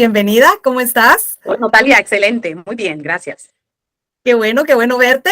Bienvenida, ¿cómo estás? Bueno, Natalia, excelente, muy bien, gracias. Qué bueno verte.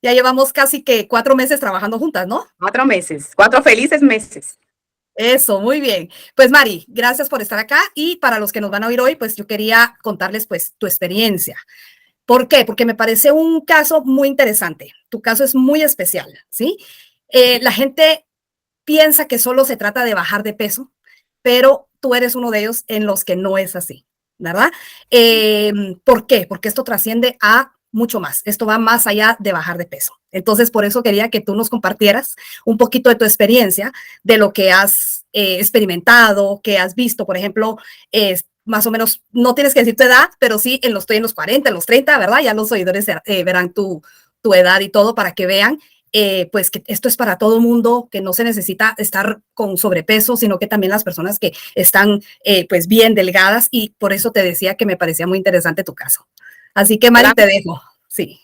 Ya llevamos casi que 4 meses trabajando juntas, ¿no? 4 meses, 4 felices meses. Eso, muy bien. Pues Mari, gracias por estar acá y para los que nos van a oír hoy, pues yo quería contarles pues tu experiencia. ¿Por qué? Porque me parece un caso muy interesante. Tu caso es muy especial, ¿sí? La gente piensa que solo se trata de bajar de peso, pero tú eres uno de ellos en los que no es así, ¿verdad? ¿Por qué? Porque esto trasciende a mucho más. Esto va más allá de bajar de peso. Entonces, por eso quería que tú nos compartieras un poquito de tu experiencia, de lo que has experimentado, que has visto, por ejemplo, más o menos, no tienes que decir tu edad, pero sí estoy en los 40, en los 30, ¿verdad? Ya los oidores verán tu edad y todo para que vean pues que esto es para todo mundo, que no se necesita estar con sobrepeso, sino que también las personas que están pues bien delgadas, y por eso te decía que me parecía muy interesante tu caso. Así que Mari, Claro, te dejo. Sí.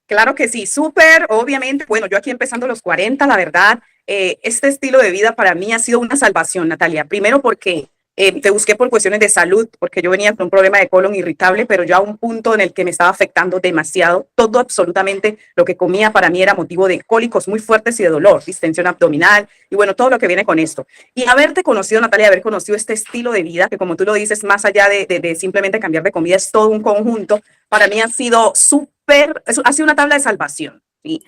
claro que sí, súper, obviamente. Bueno, yo aquí empezando los 40, la verdad, este estilo de vida para mí ha sido una salvación, Natalia. Primero porque te busqué por cuestiones de salud, porque yo venía con un problema de colon irritable, pero ya a un punto en el que me estaba afectando demasiado. Todo, absolutamente lo que comía para mí era motivo de cólicos muy fuertes y de dolor, distensión abdominal y bueno, todo lo que viene con esto. Y haberte conocido, Natalia, haber conocido este estilo de vida, que como tú lo dices, más allá de simplemente cambiar de comida, es todo un conjunto, para mí ha sido súper, ha sido una tabla de salvación, ¿sí?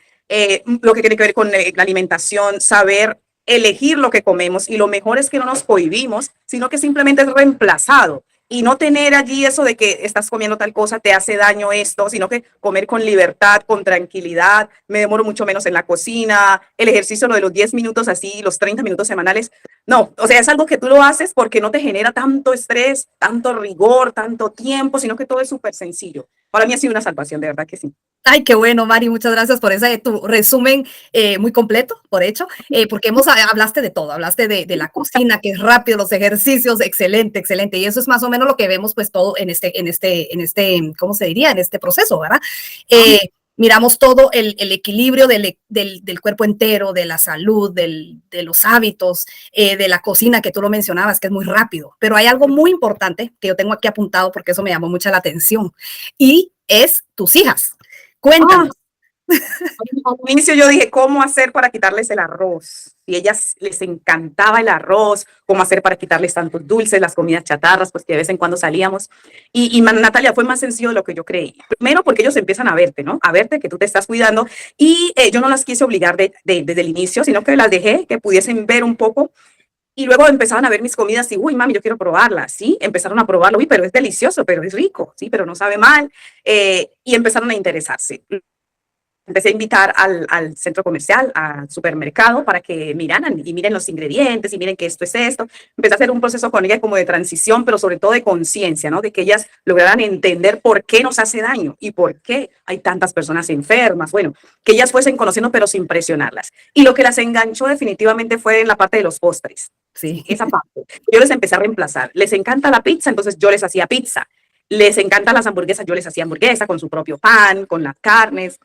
Lo que tiene que ver con la alimentación, saber elegir lo que comemos, y lo mejor es que no nos cohibimos, sino que simplemente es reemplazado, y no tener allí eso de que estás comiendo tal cosa, te hace daño esto, sino que comer con libertad, con tranquilidad. Me demoro mucho menos en la cocina, el ejercicio, lo de los 10 minutos así, los 30 minutos semanales. No, o sea, es algo que tú lo haces porque no te genera tanto estrés, tanto rigor, tanto tiempo, sino que todo es súper sencillo. Para mí ha sido una salvación, de verdad que sí. Ay, qué bueno, Mari, muchas gracias por ese tu resumen muy completo, por hecho, porque hablaste de todo, hablaste de la cocina, que es rápido, los ejercicios, excelente, excelente, y eso es más o menos lo que vemos pues todo ¿cómo se diría? En este proceso, ¿verdad? Miramos todo el equilibrio del cuerpo entero, de la salud, de los hábitos, de la cocina, que tú lo mencionabas, que es muy rápido, pero hay algo muy importante que yo tengo aquí apuntado porque eso me llamó mucha la atención, y es tus hijas. Ah, Cuéntanos. al inicio yo dije, ¿cómo hacer para quitarles el arroz? Y ellas les encantaba el arroz, cómo hacer para quitarles tantos dulces, las comidas chatarras, pues que de vez en cuando salíamos. Natalia, fue más sencillo de lo que yo creí. Primero porque ellos empiezan a verte, ¿no? A verte que tú te estás cuidando. Y yo no las quise obligar desde el inicio, sino que las dejé que pudiesen ver un poco. Y luego empezaban a ver mis comidas y, uy, mami, yo quiero probarla, ¿sí? Empezaron a probarlo, uy, pero es delicioso, pero es rico, ¿sí? Pero no sabe mal. Y empezaron a interesarse. Empecé a invitar al centro comercial, al supermercado, para que miraran y miren los ingredientes y miren que esto es esto. Empecé a hacer un proceso con ellas como de transición, pero sobre todo de conciencia, ¿no? De que ellas lograran entender por qué nos hace daño y por qué hay tantas personas enfermas. Bueno, que ellas fuesen conociendo, pero sin presionarlas. Y lo que las enganchó definitivamente fue en la parte de los postres. Sí. Esa parte. Yo les empecé a reemplazar. Les encanta la pizza, entonces yo les hacía pizza. Les encantan las hamburguesas, yo les hacía hamburguesa con su propio pan, con las carnes.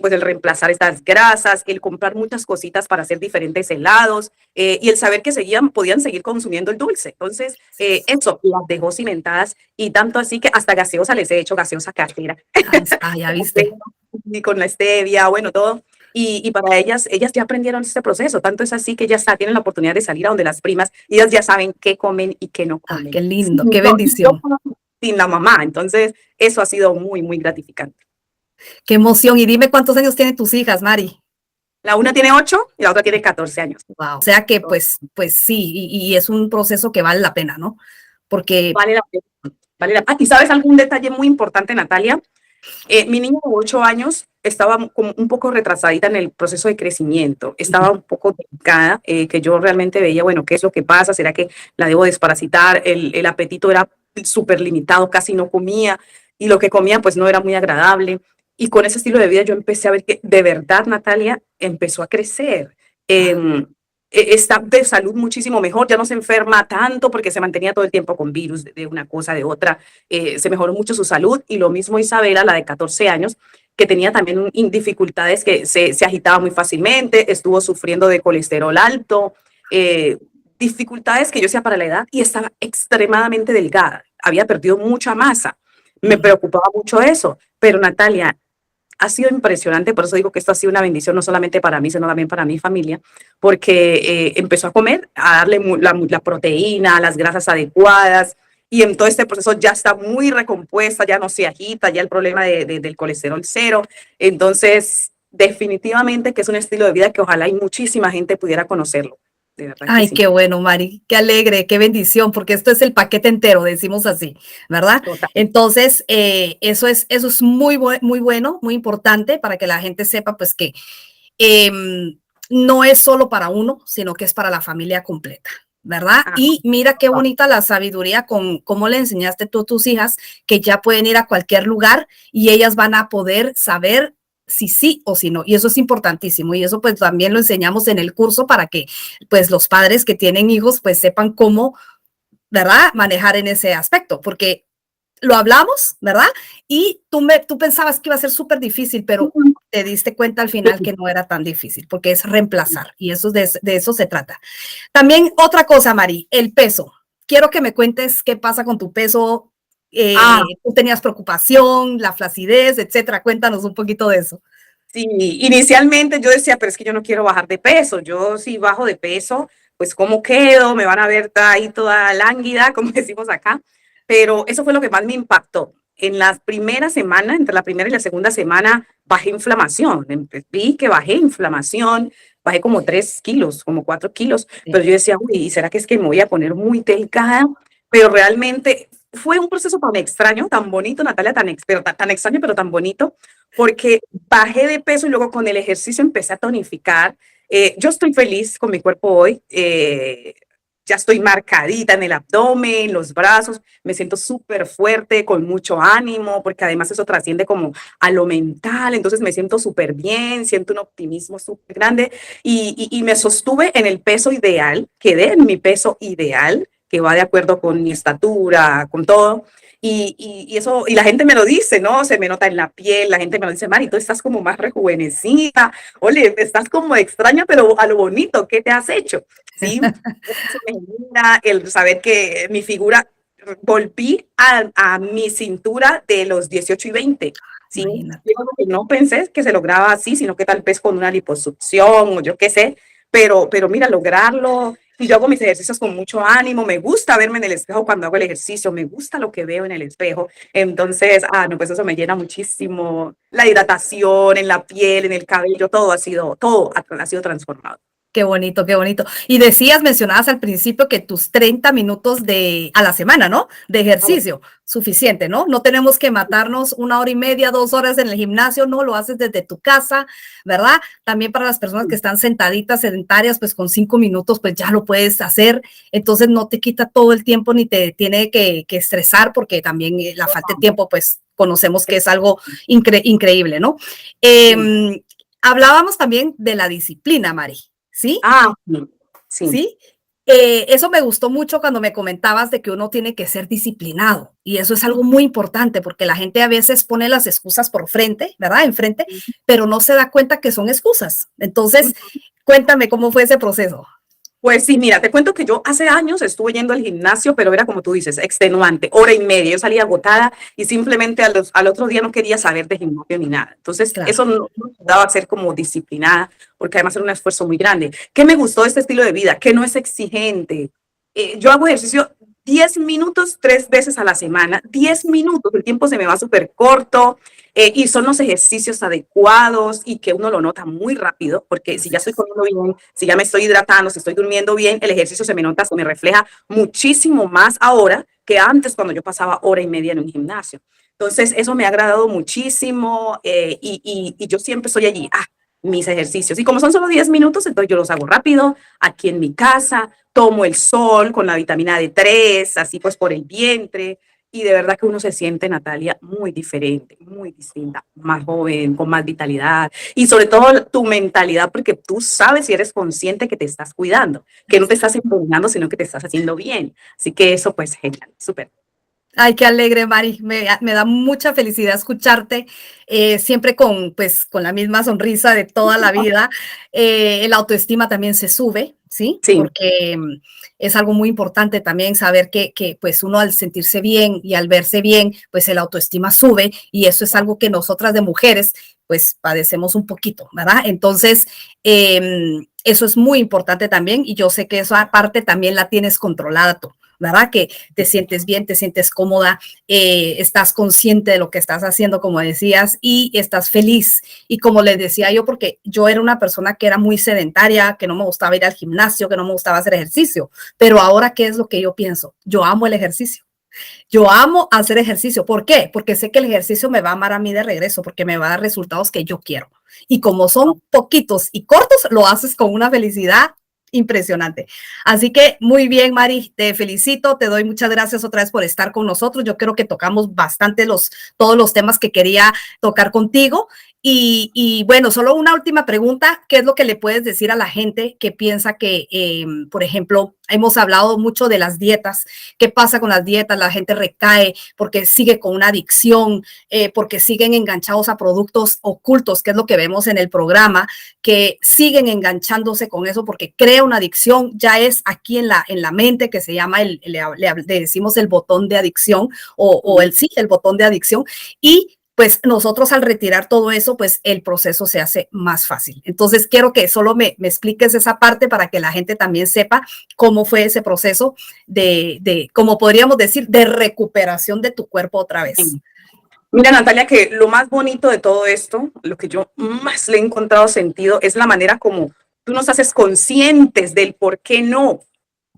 Pues el reemplazar estas grasas, el comprar muchas cositas para hacer diferentes helados, y el saber que podían seguir consumiendo el dulce. Entonces, eso las dejó cimentadas, y tanto así que hasta gaseosa les he hecho, gaseosa casera. Ahí está, ya viste. Y con la stevia, bueno, todo. Y para ellas ya aprendieron este proceso. Tanto es así que ya tienen la oportunidad de salir a donde las primas, y ellas ya saben qué comen y qué no Ah, comen. qué lindo, qué bendición, Sin la mamá. Entonces, eso ha sido muy, muy gratificante. qué emoción. Y dime cuántos años tienen tus hijas, Mari. La una tiene 8 y la otra tiene 14 años. Wow. O sea que pues sí, y es un proceso que vale la pena, ¿no? Porque Vale la pena. Vale la pena. ¿Y sabes algún detalle muy importante, Natalia? Mi niña de 8 años estaba como un poco retrasadita en el proceso de crecimiento, estaba un poco delicada, que yo realmente veía, bueno, ¿qué es lo que pasa? ¿Será que la debo desparasitar? El apetito era súper limitado, casi no comía, y lo que comía pues no era muy agradable. Y con ese estilo de vida yo empecé a ver que de verdad Natalia empezó a crecer. Está de salud muchísimo mejor, ya no se enferma tanto porque se mantenía todo el tiempo con virus de una cosa, de otra. Se mejoró mucho su salud, y lo mismo Isabela, la de 14 años, que tenía también dificultades, que se agitaba muy fácilmente, estuvo sufriendo de colesterol alto, eh, dificultades que yo decía para la edad y estaba extremadamente delgada, había perdido mucha masa, me Ujú. preocupaba mucho eso, pero Natalia, ha sido impresionante, por eso digo que esto ha sido una bendición no solamente para mí, sino también para mi familia, porque empezó a comer, a darle la proteína, las grasas adecuadas, y en todo este proceso ya está muy recompuesta, ya no se agita, ya el problema del colesterol cero. Entonces, definitivamente que es un estilo de vida que ojalá y muchísima gente pudiera conocerlo. De verdad que Ay, sí. qué bueno, Mari, qué alegre, qué bendición, porque esto es el paquete entero, decimos así, ¿verdad? Total. Entonces, eso es muy bueno, muy importante para que la gente sepa, pues, que em, no es solo para uno, sino que es para la familia completa, ¿verdad? Ah, Y mira qué bonita la sabiduría con cómo le enseñaste tú a tus hijas que ya pueden ir a cualquier lugar y ellas van a poder saber si sí o si no. Y eso es importantísimo. Y eso pues también lo enseñamos en el curso para que pues los padres que tienen hijos pues sepan cómo, ¿verdad? Manejar en ese aspecto, porque lo hablamos, ¿verdad? Y tú pensabas que iba a ser súper difícil, pero te diste cuenta al final que no era tan difícil, porque es reemplazar y eso de eso se trata. También otra cosa, Mari, el peso. Quiero que me cuentes qué pasa con tu peso. ah, Tú tenías preocupación, la flacidez, etcétera. Cuéntanos un poquito de eso. sí, inicialmente yo decía, pero es que yo no quiero bajar de peso. Yo si bajo de peso, pues cómo quedo, me van a ver ahí toda lánguida, como decimos acá. Pero eso fue lo que más me impactó. En la primera semana, entre la primera y la segunda semana, bajé inflamación. Vi que bajé inflamación, bajé como 3 kilos, como 4 kilos. Sí. Pero yo decía, uy, ¿será que es que me voy a poner muy delicada? Pero realmente fue un proceso tan extraño, tan bonito, Natalia, tan extraño, pero tan bonito, porque bajé de peso y luego con el ejercicio empecé a tonificar. Yo estoy feliz con mi cuerpo hoy. Ya estoy marcadita en el abdomen, los brazos, me siento súper fuerte, con mucho ánimo, porque además eso trasciende como a lo mental, entonces me siento súper bien, siento un optimismo súper grande y me sostuve en el peso ideal, quedé en mi peso ideal, que va de acuerdo con mi estatura, con todo. Y eso, y la gente me lo dice, ¿no? Se me nota en la piel, la gente me lo dice, Mari, tú estás como más rejuvenecida, oye, estás como extraña, pero a lo bonito, ¿qué te has hecho? ¿Sí? Eso me genera el saber que mi figura, volví a mi cintura de los 18 y 20, ¿sí? Imagínate. Yo que no pensé que se lograba así, sino que tal vez con una liposucción o yo qué sé, pero mira, lograrlo. Y yo hago mis ejercicios con mucho ánimo, me gusta verme en el espejo cuando hago el ejercicio, me gusta lo que veo en el espejo. Entonces, no, pues eso me llena muchísimo. La hidratación en la piel, en el cabello, todo ha sido transformado. Qué bonito, qué bonito. Y decías, mencionabas al principio que tus 30 minutos a la semana, ¿no? De ejercicio, suficiente, ¿no? No tenemos que matarnos 1 hora y media, 2 horas en el gimnasio, no, lo haces desde tu casa, ¿verdad? También para las personas que están sentaditas, sedentarias, pues con 5 minutos, pues ya lo puedes hacer. Entonces no te quita todo el tiempo ni te tiene que estresar, porque también la falta de tiempo, pues conocemos que es algo increíble, ¿no? Sí. Hablábamos también de la disciplina, Mari. ¿Sí? Sí, sí. ¿Sí? Eso me gustó mucho cuando me comentabas de que uno tiene que ser disciplinado y eso es algo muy importante porque la gente a veces pone las excusas por frente, ¿verdad? Enfrente, pero no se da cuenta que son excusas. Entonces, cuéntame cómo fue ese proceso. Pues sí, mira, te cuento que yo hace años estuve yendo al gimnasio, pero era como tú dices, extenuante, hora y media. Yo salía agotada y simplemente al otro día no quería saber de gimnasio ni nada. Entonces, Claro. eso no me ayudaba a ser como disciplinada, porque además era un esfuerzo muy grande. ¿Qué me gustó de este estilo de vida? Que no es exigente. Yo hago ejercicio 10 minutos 3 veces a la semana, 10 minutos, el tiempo se me va súper corto, y son los ejercicios adecuados y que uno lo nota muy rápido, porque si Así ya estoy es. comiendo bien, si ya me estoy hidratando, si estoy durmiendo bien, el ejercicio se me nota, se me refleja muchísimo más ahora que antes cuando yo pasaba hora y media en un gimnasio. Entonces, eso me ha agradado muchísimo, y yo siempre estoy allí, mis ejercicios. Y como son solo 10 minutos, entonces yo los hago rápido, aquí en mi casa, tomo el sol con la vitamina D3, así pues por el vientre, y de verdad que uno se siente, Natalia, muy diferente, muy distinta, más joven, con más vitalidad y sobre todo tu mentalidad, porque tú sabes y eres consciente que te estás cuidando, que no te estás empeñando, sino que te estás haciendo bien. Así que eso pues genial, súper. Ay, qué alegre, Mari. Me da mucha felicidad escucharte, siempre con, pues, con la misma sonrisa de toda la vida. La autoestima también se sube, ¿sí? Sí, Porque es algo muy importante también saber que pues uno al sentirse bien y al verse bien, pues el autoestima sube y eso es algo que nosotras de mujeres pues padecemos un poquito, ¿verdad? Entonces, eso es muy importante también y yo sé que esa parte también la tienes controlada tú, ¿verdad? Que te sientes bien, te sientes cómoda, estás consciente de lo que estás haciendo, como decías, y estás feliz. Y como les decía yo, porque yo era una persona que era muy sedentaria, que no me gustaba ir al gimnasio, que no me gustaba hacer ejercicio, pero ahora, ¿qué es lo que yo pienso? Yo amo el ejercicio. Yo amo hacer ejercicio. ¿Por qué? Porque sé que el ejercicio me va a amar a mí de regreso, porque me va a dar resultados que yo quiero. Y como son poquitos y cortos, lo haces con una felicidad impresionante. Así que muy bien, Mari, te felicito, te doy muchas gracias otra vez por estar con nosotros. Yo creo que tocamos bastante todos los temas que quería tocar contigo. Y bueno, solo una última pregunta, ¿qué es lo que le puedes decir a la gente que piensa que, por ejemplo, hemos hablado mucho de las dietas? ¿Qué pasa con las dietas? La gente recae porque sigue con una adicción, porque siguen enganchados a productos ocultos, que es lo que vemos en el programa, que siguen enganchándose con eso porque crea una adicción, ya es aquí en la mente que se llama, le decimos el botón de adicción el botón de adicción y pues nosotros al retirar todo eso, pues el proceso se hace más fácil. Entonces quiero que solo me expliques esa parte para que la gente también sepa cómo fue ese proceso como podríamos decir, de recuperación de tu cuerpo otra vez. Mira, Natalia, que lo más bonito de todo esto, lo que yo más le he encontrado sentido, es la manera como tú nos haces conscientes del por qué no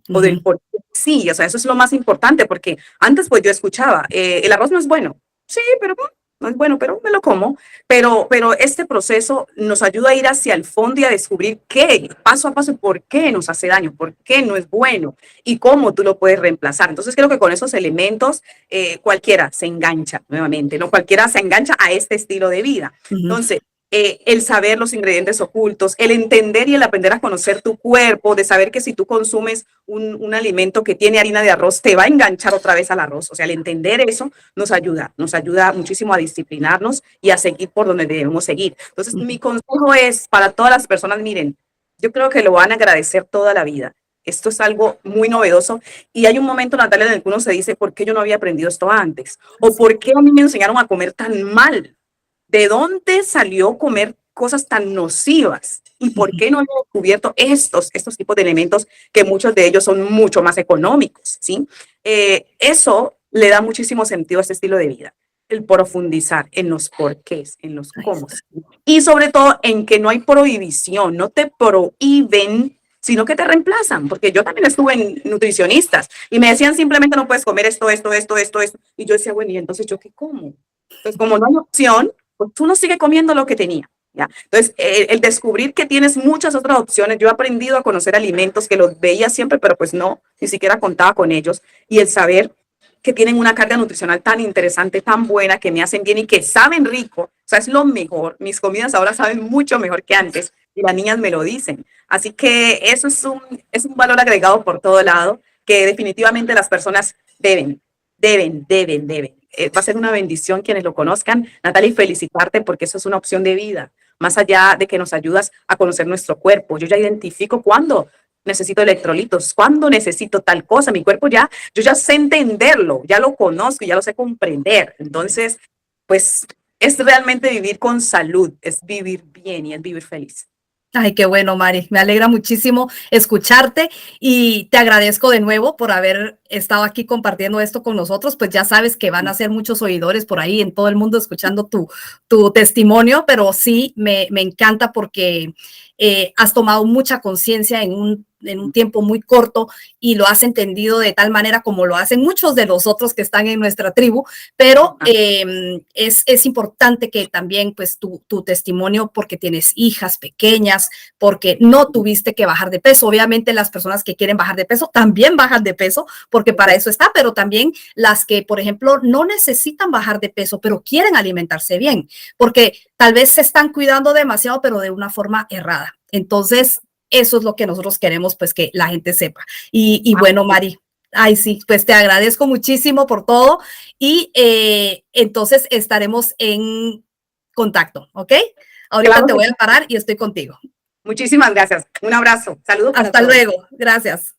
o del por qué sí. O sea, eso es lo más importante, porque antes pues yo escuchaba, el arroz no es bueno. Sí, pero no es bueno, pero me lo como. Pero este proceso nos ayuda a ir hacia el fondo y a descubrir qué, paso a paso, por qué nos hace daño, por qué no es bueno y cómo tú lo puedes reemplazar. Entonces creo que con esos elementos cualquiera se engancha nuevamente, ¿no? Cualquiera se engancha a este estilo de vida. Entonces, el saber los ingredientes ocultos, el entender y el aprender a conocer tu cuerpo, de saber que si tú consumes un alimento que tiene harina de arroz, te va a enganchar otra vez al arroz. O sea, el entender eso nos ayuda muchísimo a disciplinarnos y a seguir por donde debemos seguir. Entonces, mi consejo es para todas las personas, miren, yo creo que lo van a agradecer toda la vida. Esto es algo muy novedoso y hay un momento, Natalia, en el que uno se dice, ¿por qué yo no había aprendido esto antes? ¿O por qué a mí me enseñaron a comer tan mal? ¿De dónde salió comer cosas tan nocivas? ¿Y por qué no he descubierto estos tipos de elementos que muchos de ellos son mucho más económicos? ¿Sí? Eso le da muchísimo sentido a este estilo de vida, el profundizar en los porqués, en los cómo. Y sobre todo en que no hay prohibición, no te prohíben, sino que te reemplazan, porque yo también estuve en nutricionistas y me decían simplemente no puedes comer esto, y yo decía, bueno, ¿y entonces yo qué como? Entonces, como no hay opción, pues uno sigue comiendo lo que tenía. ¿Ya? Entonces, el descubrir que tienes muchas otras opciones, yo he aprendido a conocer alimentos que los veía siempre, pero pues no, ni siquiera contaba con ellos, y el saber que tienen una carga nutricional tan interesante, tan buena, que me hacen bien y que saben rico, o sea, es lo mejor. Mis comidas ahora saben mucho mejor que antes y las niñas me lo dicen. Así que eso es un valor agregado por todo lado que definitivamente las personas deben. Va a ser una bendición quienes lo conozcan. Natalie, felicitarte porque eso es una opción de vida. Más allá de que nos ayudas a conocer nuestro cuerpo, yo ya identifico cuándo necesito electrolitos, cuándo necesito tal cosa. Mi cuerpo yo ya sé entenderlo, ya lo conozco, ya lo sé comprender. Entonces, pues es realmente vivir con salud, es vivir bien y es vivir feliz. Ay, qué bueno, Mari. Me alegra muchísimo escucharte y te agradezco de nuevo por haber estado aquí compartiendo esto con nosotros. Pues ya sabes que van a ser muchos oidores por ahí en todo el mundo escuchando tu testimonio, pero sí me encanta porque has tomado mucha conciencia en un tiempo muy corto y lo has entendido de tal manera como lo hacen muchos de los otros que están en nuestra tribu, pero es importante que también pues tu testimonio, porque tienes hijas pequeñas, porque no tuviste que bajar de peso. Obviamente las personas que quieren bajar de peso también bajan de peso, porque para eso está, pero también las que, por ejemplo, no necesitan bajar de peso, pero quieren alimentarse bien, porque tal vez se están cuidando demasiado, pero de una forma errada. Entonces, eso es lo que nosotros queremos, pues que la gente sepa. Y bueno, Mari, ay, sí, pues te agradezco muchísimo por todo y entonces estaremos en contacto, ¿ok? Ahorita Claro te que voy sí. a parar y estoy contigo. Muchísimas gracias. Un abrazo. Saludos para Hasta todos. luego. Gracias.